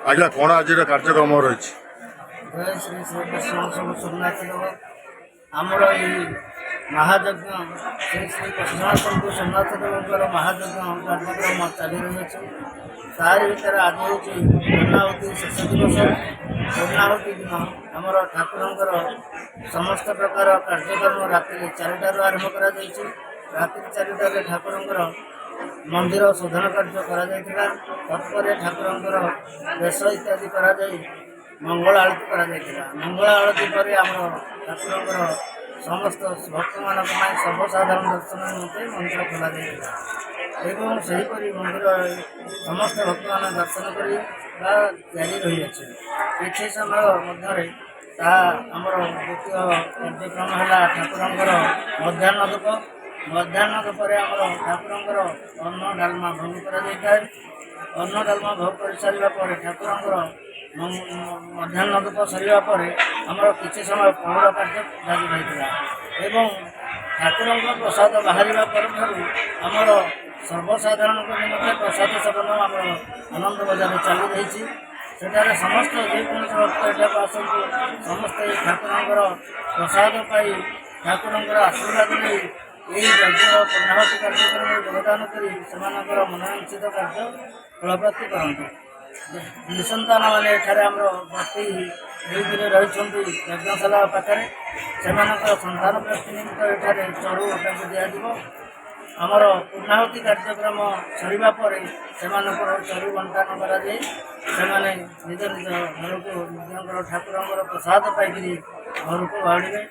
ଆଜ୍ଞା କ'ଣ ଆଜିର କାର୍ଯ୍ୟକ୍ରମ ରହିଛି? ଜୟ ଶ୍ରୀ ଶ୍ରୀ କୃଷ୍ଣ ସବୁ ସୋମନାଥ ଦେବ ଆମର ଏହି ମହାଯଜ୍ଞ ଶ୍ରୀ ଶ୍ରୀ କୃଷ୍ଣ ସବୁ ସୋମନାଥ ଦେବଙ୍କର ମହାଯଜ୍ଞ କାର୍ଯ୍ୟକ୍ରମ ଚାଲି ରହିଅଛି। ତାରି ଭିତରେ ଆଜି ହେଉଛି ପୂର୍ଣ୍ଣାହୁତି ଶେଷ ଦିବସ। ପୂର୍ଣ୍ଣାହୁତି ଦିନ ଆମର ଠାକୁରଙ୍କର ସମସ୍ତ ପ୍ରକାର କାର୍ଯ୍ୟକ୍ରମ ରାତ୍ରି 4ଟାରୁ ଆରମ୍ଭ କରାଯାଇଛି। ରାତ୍ରି 4ଟାରେ ଠାକୁରଙ୍କର ମନ୍ଦିର ଶୋଧନ କାର୍ଯ୍ୟ କରାଯାଇଥିଲା। ତତ୍ପରେ ଠାକୁରଙ୍କର ବେଶ ଇତ୍ୟାଦି କରାଯାଇ ମଙ୍ଗଳ ଆଳତି କରାଯାଇଥିଲା। ମଙ୍ଗଳ ଆଳତି ପରେ ଆମର ଠାକୁରଙ୍କର ସମସ୍ତ ଭକ୍ତମାନଙ୍କ ପାଇଁ ସର୍ବସାଧାରଣ ଦର୍ଶନ ନିମନ୍ତେ ମନ୍ଦିର ଖୋଲାଯାଇଥିଲା ଏବଂ ସେହିପରି ମନ୍ଦିର ସମସ୍ତ ଭକ୍ତମାନେ ଦର୍ଶନ କରି ବା ଜାରି ରହିଅଛି। କିଛି ସମୟ ମଧ୍ୟରେ ତାହା ଆମର ଦ୍ୱିତୀୟ କାର୍ଯ୍ୟକ୍ରମ ହେଲା ଠାକୁରଙ୍କର ମଧ୍ୟାହ୍ନ ଧୂପ। ମଧ୍ୟାହ୍ନ ଧୂପରେ ଆମର ଠାକୁରଙ୍କର ଅନ୍ନ ଡାଲମା ଭୋଗ କରାଯାଇଥାଏ। ଅନ୍ନ ଡାଲମା ଭୋଗ କରିସାରିବା ପରେ ଠାକୁରଙ୍କର ମଧ୍ୟାହ୍ନ ଧୂପ ସରିବା ପରେ ଆମର କିଛି ସମୟ ପହୁଡ଼ କାର୍ଯ୍ୟ ଜାରି ରହିଥିଲା ଏବଂ ଠାକୁରଙ୍କ ପ୍ରସାଦ ବାହାରିବା ପରଠାରୁ ଆମର ସର୍ବସାଧାରଣଙ୍କ ନିମନ୍ତେ ପ୍ରସାଦ ସେବନ ଆମର ଆନନ୍ଦ ବଜାର ଚାଲି ରହିଛି। ସେଠାରେ ସମସ୍ତ ଯେକୌଣସି ଭକ୍ତ ଏଠାକୁ ଆସନ୍ତୁ ସମସ୍ତେ ଠାକୁରଙ୍କର ପ୍ରସାଦ ପାଇ ଠାକୁରଙ୍କର ଆଶୀର୍ବାଦ ନେଇ ଏହି ଯଜ୍ଞ ପୂର୍ଣ୍ଣାହୁତି କାର୍ଯ୍ୟକ୍ରମରେ ଯୋଗଦାନ କରି ସେମାନଙ୍କର ମନୋବାଞ୍ଛିତ କାର୍ଯ୍ୟ ଫଳପ୍ରାପ୍ତି କରନ୍ତି। ନିଃସନ୍ତାନମାନେ ଏଠାରେ ଆମର ଭର୍ତ୍ତି ହେଇକରି ରହିଛନ୍ତି ଯଜ୍ଞଶାଳା ପାଖରେ। ସେମାନଙ୍କର ସନ୍ତାନ ପ୍ରାପ୍ତି ନିମିତ୍ତ ଏଠାରେ ଚଢ଼ୁ ତାଙ୍କୁ ଦିଆଯିବ। ଆମର ପୂର୍ଣ୍ଣାହୁତି କାର୍ଯ୍ୟକ୍ରମ ସରିବା ପରେ ସେମାନଙ୍କର ଚରୁ ବଣ୍ଟନ କରାଯାଇ ସେମାନେ ନିଜ ନିଜ ଘରକୁ ନିଜଙ୍କର ଠାକୁରଙ୍କର ପ୍ରସାଦ ପାଇକରି ଘରକୁ ବାହୁଡ଼ିବେ।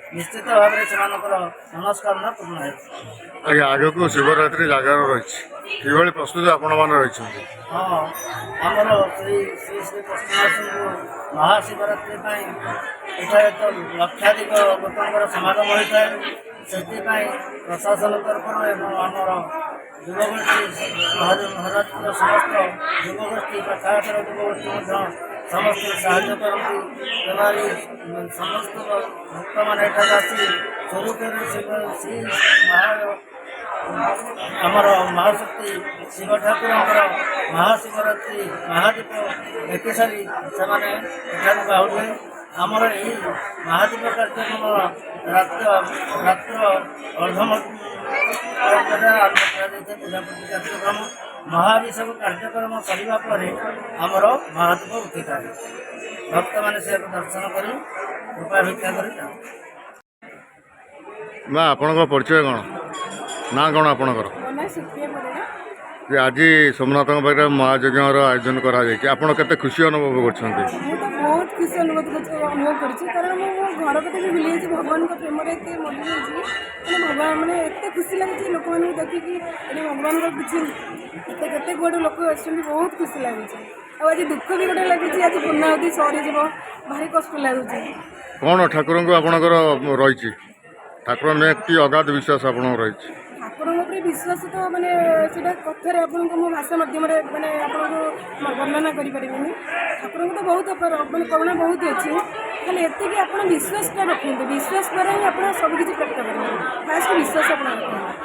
ନିଶ୍ଚିତ ଭାବରେ ସେମାନଙ୍କର ମନସ୍କାମନା ପୂର୍ଣ୍ଣ ହେବ। ଆଜ୍ଞା ଆଗକୁ ଶିବରାତ୍ରି ଜାଗର ରହିଛି, କିଭଳି ପ୍ରସ୍ତୁତି ଆପଣମାନେ ରହିଛନ୍ତି? ହଁ, ଆମର ଶ୍ରୀ ଶ୍ରୀ ଶ୍ରୀ କୃଷ୍ଣାଷ୍ଟମୀ ମହାଶିବରାତ୍ରି ପାଇଁ ଏଠାରେ ତ ଲକ୍ଷାଧିକ ଲୋକଙ୍କର ସମାଗମ ହୋଇଥାଏ। ସେଥିପାଇଁ ପ୍ରଶାସନ ତରଫରୁ ଏବଂ ଆମର ଯୁବଗୋଷ୍ଠୀ ମହାରାଷ୍ଟ୍ରର ସମସ୍ତ ଯୁବଗୋଷ୍ଠୀ ପାଖାପାଖର ଯୁବଗୋଷ୍ଠୀ ମଧ୍ୟ ସମସ୍ତେ ସାହାଯ୍ୟ କରନ୍ତି। ଏଭଳି ସମସ୍ତ ଭକ୍ତମାନେ ଏଠାକୁ ଆସି ସ୍ୱରୂପରେ ଶ୍ରୀ ଆମର ମହାଶକ୍ତି ଶିବ ଠାକୁରଙ୍କର ମହାଶିବରାତ୍ରି ମହାଦୀପ ଦେଖି ସାରି ସେମାନେ ଏଠାକୁ ବାହୁଡ଼ିବେ। ଆମର ଏହି ମହାଦୀପ କାର୍ଯ୍ୟକ୍ରମ ରାତ୍ର ଅର୍ଦ୍ଧମଧ୍ୟରେ ଆରମ୍ଭ କରାଯାଇଥାଏ। ପୂଜାପୂଜି କାର୍ଯ୍ୟକ୍ରମ ମହାଭିଷେକ କାର୍ଯ୍ୟକ୍ରମ ସରିବା ପରେ ଆମର ମହାଦୀପ ଉଠିଥାଏ। ଭକ୍ତମାନେ ସେକୁ ଦର୍ଶନ କରି କୃପା ଭିକ୍ଷା କରି ଯାଆନ୍ତି। ମା ଆପଣଙ୍କ ପରିଚୟ କ'ଣ, ନା କ'ଣ ଆପଣଙ୍କର? ଯେ ଆଜି ସୋମନାଥଙ୍କ ପାଖରେ ମହାଯଜ୍ଞର ଆୟୋଜନ କରାଯାଇଛି, ଆପଣ କେତେ ଖୁସି ଅନୁଭବ କରୁଛନ୍ତି? ମୁଁ ତ ବହୁତ ଖୁସି ଅନୁଭବ କରୁଛି କାରଣ ମୁଁ ମୋ ଘର କଥା ବି ଭୁଲି ଯାଇଛି। ଭଗବାନଙ୍କ ପ୍ରେମରେ ଏତେ ମରିଯାଇଛି ଭଗବାନ ମାନେ ଏତେ ଖୁସି ଲାଗୁଛି ଲୋକମାନଙ୍କୁ ଦେଖିକି। ଏଠି ଭଗବାନଙ୍କର କିଛି କେତେ କୁଆଡ଼ୁ ଲୋକ ଆସୁଛନ୍ତି, ବହୁତ ଖୁସି ଲାଗୁଛି। ଆଉ ଆଜି ଦୁଃଖ ବି ଗୋଟେ ଲାଗୁଛି, ଆଜି ପୂର୍ଣ୍ଣାହୁତି ସରିଯିବ, ଭାରି କଷ୍ଟ ଲାଗୁଛି। କ'ଣ ଠାକୁରଙ୍କୁ ଆପଣଙ୍କର ରହିଛି? ଠାକୁର କି ଅଗାଧ ବିଶ୍ୱାସ ଆପଣଙ୍କର ରହିଛି? ଠାକୁରଙ୍କ ଉପରେ ବିଶ୍ୱାସ ତ ମାନେ ସେଇଟା କଥାରେ ଆପଣଙ୍କୁ ମୋ ଭାଷା ମାଧ୍ୟମରେ ମାନେ ଆପଣଙ୍କୁ ବର୍ଣ୍ଣନା କରିପାରିବିନି। ଠାକୁରଙ୍କୁ ତ ବହୁତ ମାନେ କରୁଣା ବହୁତ ଅଛି, ଖାଲି ଏତିକି ଆପଣ ବିଶ୍ୱାସଟା ରଖନ୍ତୁ। ବିଶ୍ୱାସ ଦ୍ୱାରା ହିଁ ଆପଣ ସବୁକିଛି ପ୍ରାପ୍ତ କରିବେ। ଫାଷ୍ଟ ବିଶ୍ୱାସ ଆପଣ ରଖନ୍ତୁ।